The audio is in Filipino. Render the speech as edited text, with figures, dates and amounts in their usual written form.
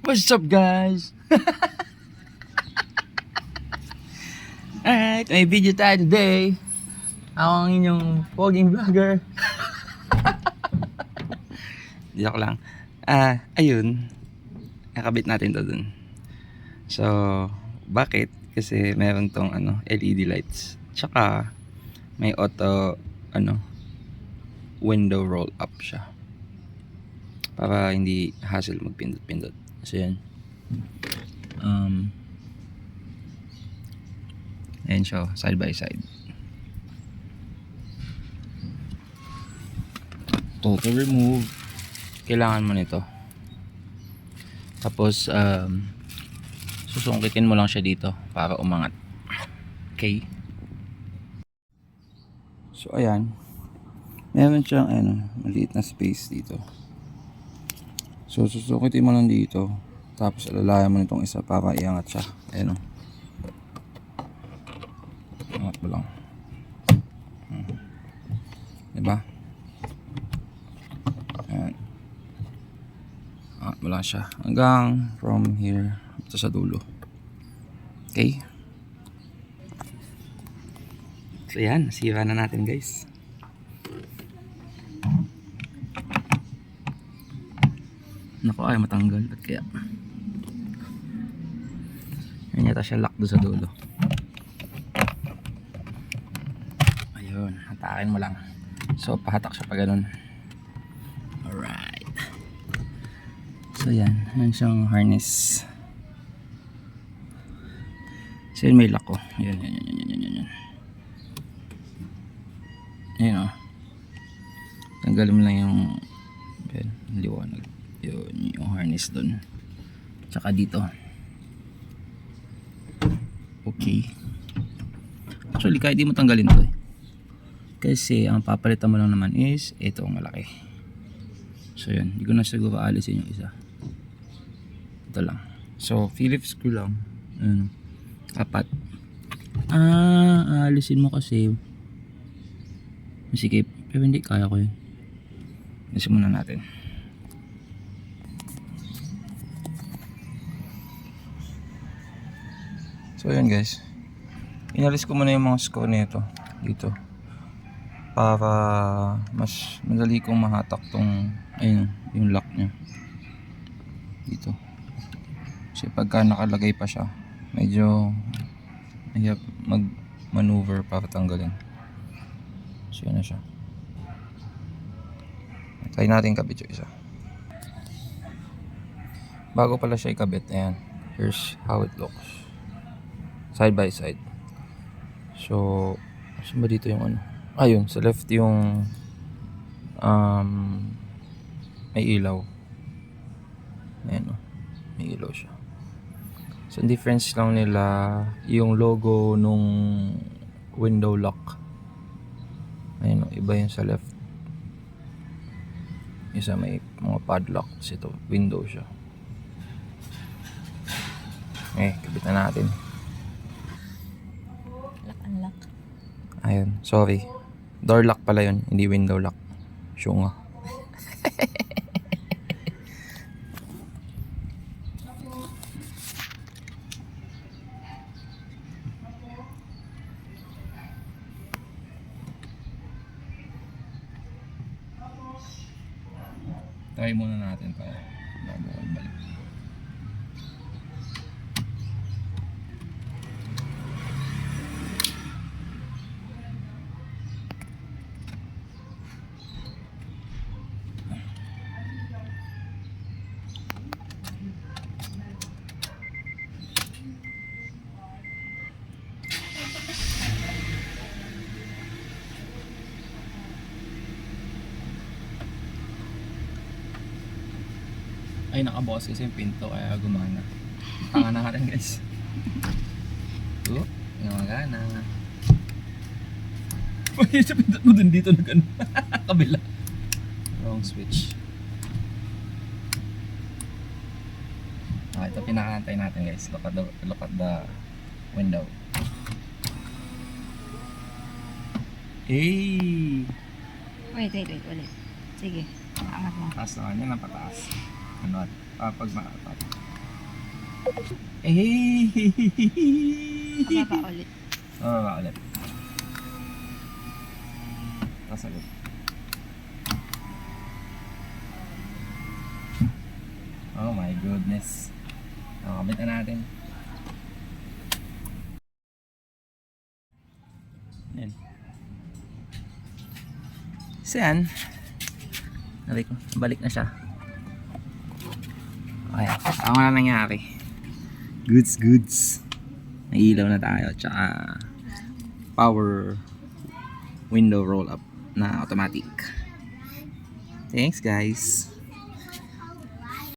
What's up guys? Alright, may video tayo today. Ako ang inyong poging vlogger. Joke lang. Ayun. Nakabit natin to dun. So, bakit? Kasi meron tong LED lights. Tsaka may auto window roll up siya. Para hindi hassle magpindot-pindot. So yan. Ayan siya, side by side. To remove, kailangan mo nito. Tapos susungkitin mo lang siya dito para umangat. Okay. So ayan. Meron siyang maliit na space dito. So susukitin mo lang dito. Tapos alalayan mo nitong isa para iangat siya. Ayan o. Angat mo lang. Diba? Ayan. Angat mo lang siya. Hanggang from here to sa dulo. Okay? So yan. Sira na natin guys. Naku, ay matanggal. At kaya yan yata siya lock doon sa dulo. Ayun, hatakin mo lang. So pahatak siya pa ganun. Alright. So yan, yan siyang harness. So yun may lock ko. Yan. Yan o. Tanggalin mo lang yung liwanag. Yun, yung harness dun. Tsaka dito. Okay. Actually, kahit di mo tanggalin to kasi ang papalitan mo lang naman is ito ang malaki. So yun, hindi ko na siguro alisin yung isa. Ito lang. So, Phillips screw lang. Apat. Alisin mo kasi masikip. Pero hindi, kaya ko yun. Alisin muna natin. So yun guys, inalis ko muna yung mga screw nito dito para mas madali kong mahatak tong yung lock nya dito. Kasi pagka nakalagay pa siya medyo mahirap mag maneuver para tanggalin. So yun na siya. Try natin kabit yung isa. Bago pala siya ikabit, ayan, here's how it looks side by side. So saan ba dito yung ayun, sa left yung may ilaw. Ayan o, may ilaw siya. So difference lang nila yung logo nung window lock. Ayan o, iba yung sa left. Isa may mga padlock. Kasi ito, window siya. Kabit na natin. Unlock. Ayun, sorry. Door lock pala yun, hindi window lock. Syunga. Try muna natin pa bago balik. Ay, nakabukas kasi yung pinto kaya gumana. Tanga na rin guys. Gumagana. Uy, sa pintot mo dun dito na gano'n. Kabila. Wrong switch. Ito pinakantay natin guys. Look at the window. Hey! Wait, ulit. Sige, angat mo. Taas naman yan ang pataas. Ano? Pag maapat. Pababa ulit. Bababa ulit. Tapos ulit. Oh my goodness. Nakakabit na natin. Yan. So yan. Sabi ko, balik na siya. Okay, ako na nangyari. Goods. Nailaw na tayo. Tsaka power window roll up na automatic. Thanks guys.